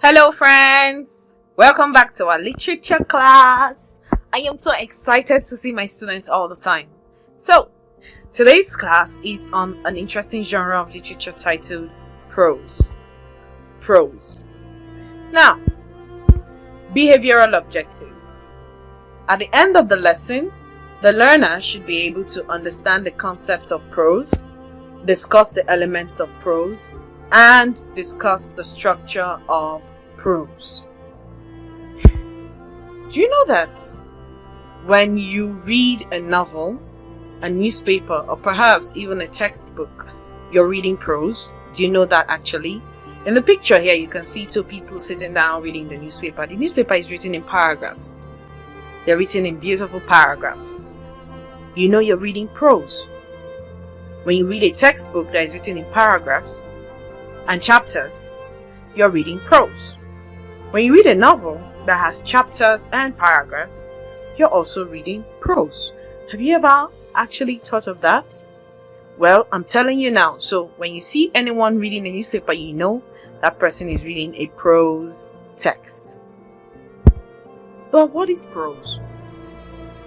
Hello friends, welcome back to our literature class. I am so excited to see my students all the time. So today's class is on an interesting genre of literature titled prose. Now, behavioral objectives. At the end of the lesson, the learner should be able to understand the concept of prose, discuss the elements of prose, and discuss the structure of prose. Do you know that when you read a novel, a newspaper, or perhaps even a textbook, you're reading prose? Do you know that actually? In the picture here, you can see two people sitting down reading the newspaper. The newspaper is written in paragraphs. They're written in beautiful paragraphs. You know you're reading prose. When you read a textbook that is written in paragraphs and chapters, you're reading prose. When you read a novel that has chapters and paragraphs, you're also reading prose. Have you ever actually thought of that? Well, I'm telling you now. So when you see anyone reading a newspaper, you know that person is reading a prose text. But what is prose?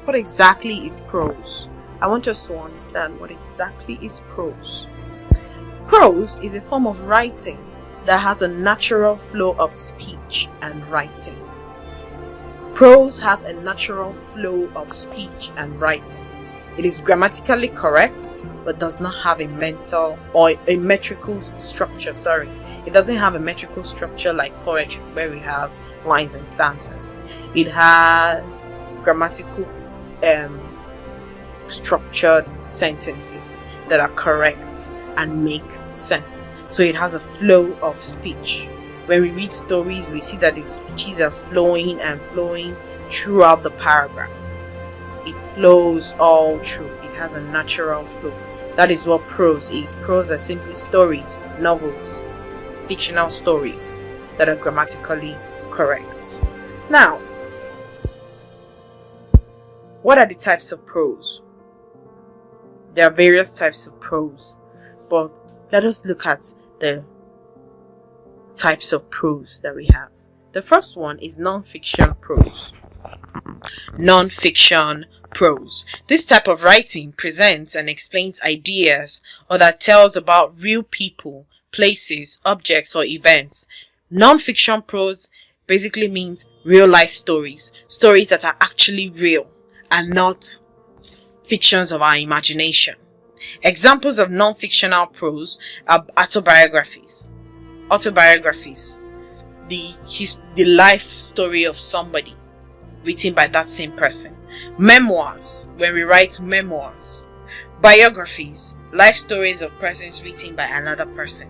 What exactly is prose? I want us to understand what exactly is prose. Prose is a form of writing that has a natural flow of speech and writing. Prose has a natural flow of speech and writing. It is grammatically correct, but does not have a metrical structure. It doesn't have a metrical structure like poetry, where we have lines and stanzas. It has grammatical structured sentences that are correct and make sense. So it has a flow of speech. When we read stories, we see that the speeches are flowing and flowing throughout the paragraph. It flows all through. It has a natural flow. That is what prose is. Prose are simply stories, novels, fictional stories that are grammatically correct. Now, what are the types of prose? There are various types of prose, but let us look at the types of prose that we have. The first one is non-fiction prose. Non-fiction prose. This type of writing presents and explains ideas or that tells about real people, places, objects, or events. Non-fiction prose basically means real life stories. Stories that are actually real and not fictions of our imagination. Examples of non-fictional prose are autobiographies. Autobiographies, the life story of somebody written by that same person. Memoirs, when we write memoirs. Biographies, life stories of persons written by another person.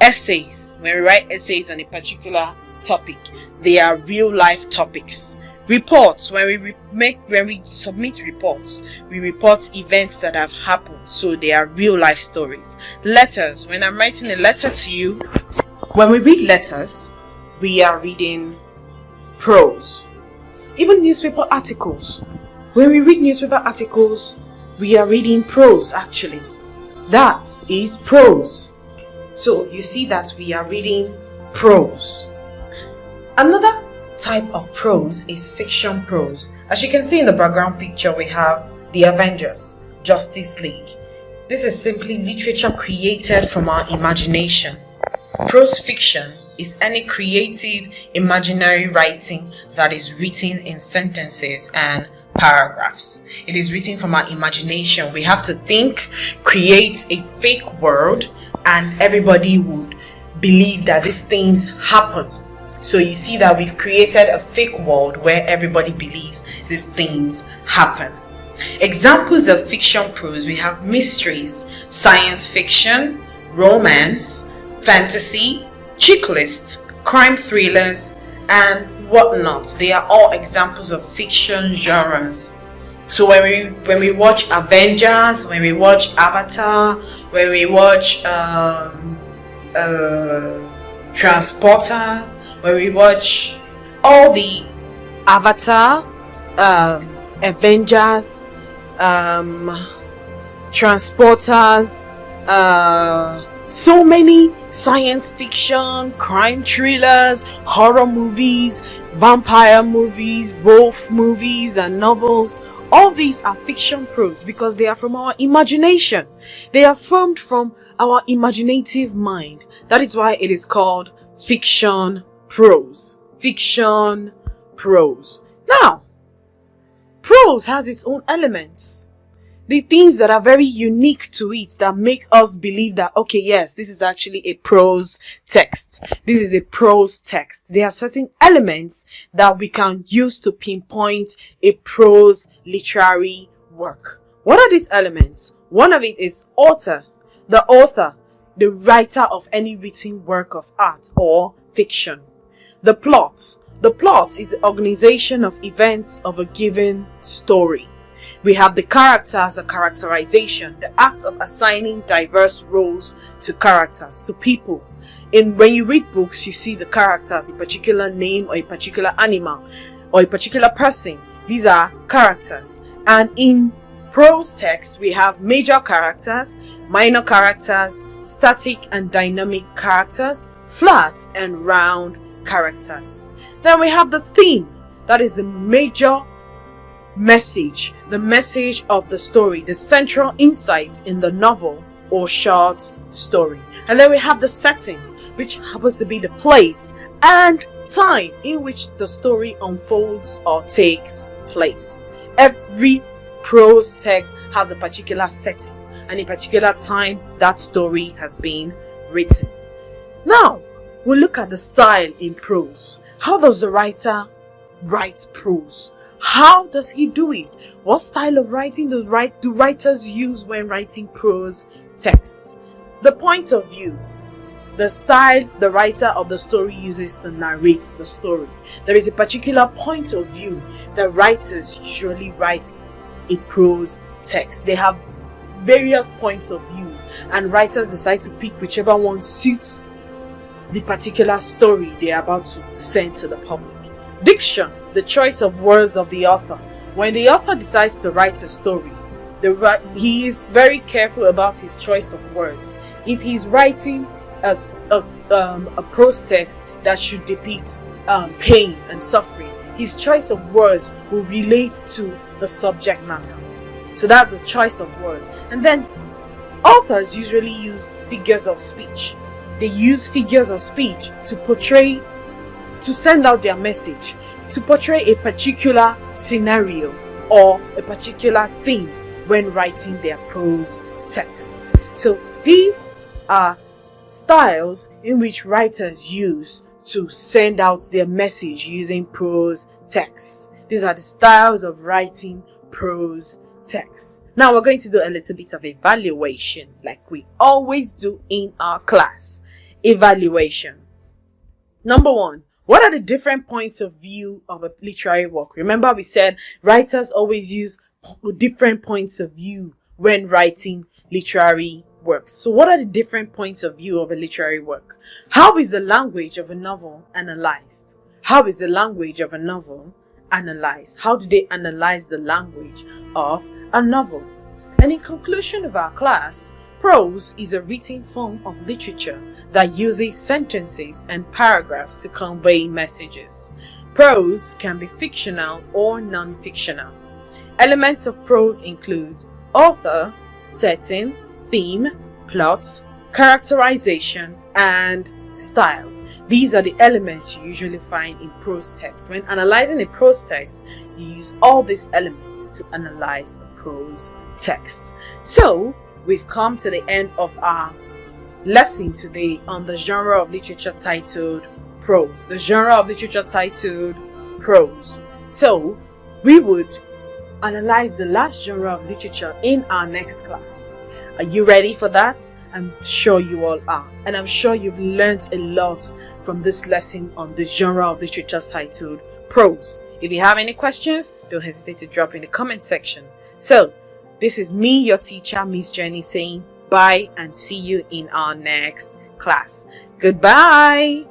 Essays, when we write essays on a particular topic, they are real life topics. Reports, when we submit reports, we report events that have happened, so they are real life stories. Letters, when I'm writing a letter to you, when we read letters, we are reading prose. Even newspaper articles, when we read newspaper articles, we are reading prose actually. That is prose. So you see that we are reading prose. Another type of prose is fiction prose. As you can see in the background picture, we have the Avengers, Justice League. This is simply literature created from our imagination. Prose fiction is any creative imaginary writing that is written in sentences and paragraphs. It is written from our imagination. We have to think, create a fake world, and everybody would believe that these things happen. So you see that we've created a fake world where everybody believes these things happen. Examples of fiction prose, we have mysteries, science fiction, romance, fantasy, chick list, crime thrillers, and whatnot. They are all examples of fiction genres. So when we watch Avengers, when we watch Avatar, when we watch Transporter, when we watch all the Avatar, Avengers, Transporters, So many science fiction, crime thrillers, horror movies, vampire movies, wolf movies, and novels. All these are fiction prose because they are from our imagination. They are formed from our imaginative mind. That is why it is called fiction prose. Fiction prose. Now, prose has its own elements. The things that are very unique to it that make us believe that, okay, yes, this is actually a prose text. This is a prose text. There are certain elements that we can use to pinpoint a prose literary work. What are these elements? One of it is author. The author, the writer of any written work of art or fiction. The plot. The plot is the organization of events of a given story. We have the character as a characterization, the act of assigning diverse roles to characters, to people. When you read books, you see the character as a particular name or a particular animal or a particular person. These are characters. And in prose text, we have major characters, minor characters, static and dynamic characters, flat and round characters. Then we have the theme, that is the major message, the message of the story, the central insight in the novel or short story. And then we have the setting, which happens to be the place and time in which the story unfolds or takes place. Every prose text has a particular setting and a particular time that story has been written. Now, we'll look at the style in prose. How does the writer write prose? How does he do it? What style of writing do writers use when writing prose texts? The point of view, the style the writer of the story uses to narrate the story. There is a particular point of view that writers usually write a prose text. They have various points of views, and writers decide to pick whichever one suits the particular story they are about to send to the public. Diction, the choice of words of the author. When the author decides to write a story, he is very careful about his choice of words. If he's writing a prose text that should depict pain and suffering, his choice of words will relate to the subject matter. So that's the choice of words. And then authors usually use figures of speech. They use figures of speech to send out their message, to portray a particular scenario or a particular theme when writing their prose texts. So these are styles in which writers use to send out their message using prose texts. These are the styles of writing prose texts. Now we're going to do a little bit of evaluation like we always do in our class. Evaluation. Number one, what are the different points of view of a literary work? Remember, we said writers always use different points of view when writing literary works. So what are the different points of view of a literary work? How is the language of a novel analyzed? How is the language of a novel analyzed? How do they analyze the language of a novel? And in conclusion of our class, prose is a written form of literature that uses sentences and paragraphs to convey messages. Prose can be fictional or non-fictional. Elements of prose include author, setting, theme, plot, characterization, and style. These are the elements you usually find in prose text. When analyzing a prose text, you use all these elements to analyze a prose text. So, we've come to the end of our lesson today on the genre of literature titled prose. The genre of literature titled prose. So, we would analyze the last genre of literature in our next class. Are you ready for that? I'm sure you all are. And I'm sure you've learned a lot from this lesson on the genre of literature titled prose. If you have any questions, don't hesitate to drop in the comment section. So, this is me, your teacher, Miss Jenny, saying bye and see you in our next class. Goodbye.